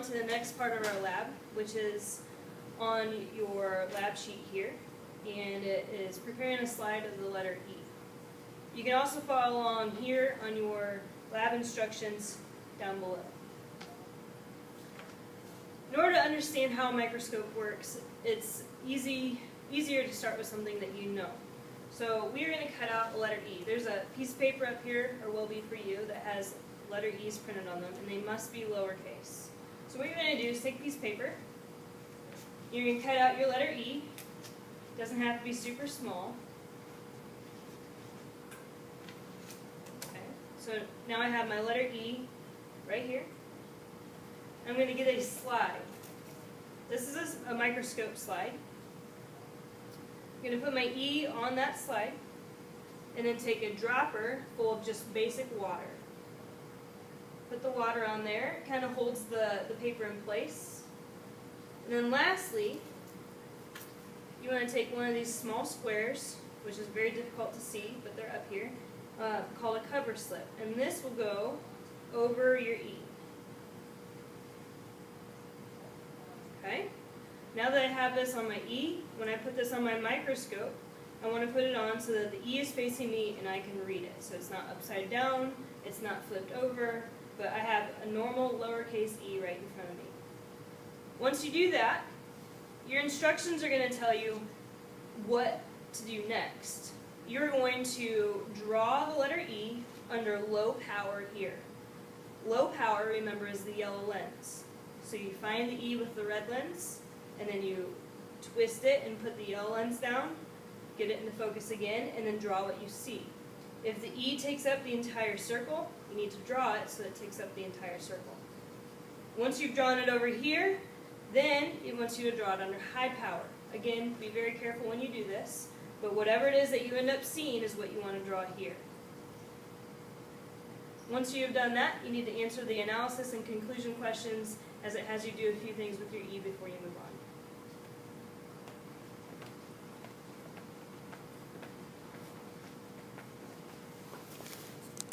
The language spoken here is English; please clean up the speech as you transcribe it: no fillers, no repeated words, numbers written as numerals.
to the next part of our lab, which is on your lab sheet here, and it is preparing a slide of the letter E. You can also follow along here on your lab instructions down below. In order to understand how a microscope works, it's easier to start with something that you know. So we are going to cut out a letter E. There's a piece of paper up here, or will be for you, that has letter E's printed on them, and they must be lowercase. So what you're going to do is take a piece of paper, you're going to cut out your letter E. It doesn't have to be super small. Okay. So now I have my letter E right here. I'm going to get a slide. This is a microscope slide. I'm going to put my E on that slide and then take a dropper full of just basic water. Put the water on there. It kind of holds the paper in place. And then lastly, you want to take one of these small squares, which is very difficult to see, but they're up here, called a cover slip. And this will go over your E. Okay? Now that I have this on my E, when I put this on my microscope, I want to put it on so that the E is facing me and I can read it. So it's not upside down, it's not flipped over, but I have a normal lowercase e right in front of me. Once you do that, your instructions are going to tell you what to do next. You're going to draw the letter E under low power here. Low power, remember, is the yellow lens. So you find the E with the red lens, and then you twist it and put the yellow lens down, get it into focus again, and then draw what you see. If the E takes up the entire circle, you need to draw it so that it takes up the entire circle. Once you've drawn it over here, then it wants you to draw it under high power. Again, be very careful when you do this, but whatever it is that you end up seeing is what you want to draw here. Once you've done that, you need to answer the analysis and conclusion questions, as it has you do a few things with your E before you move on.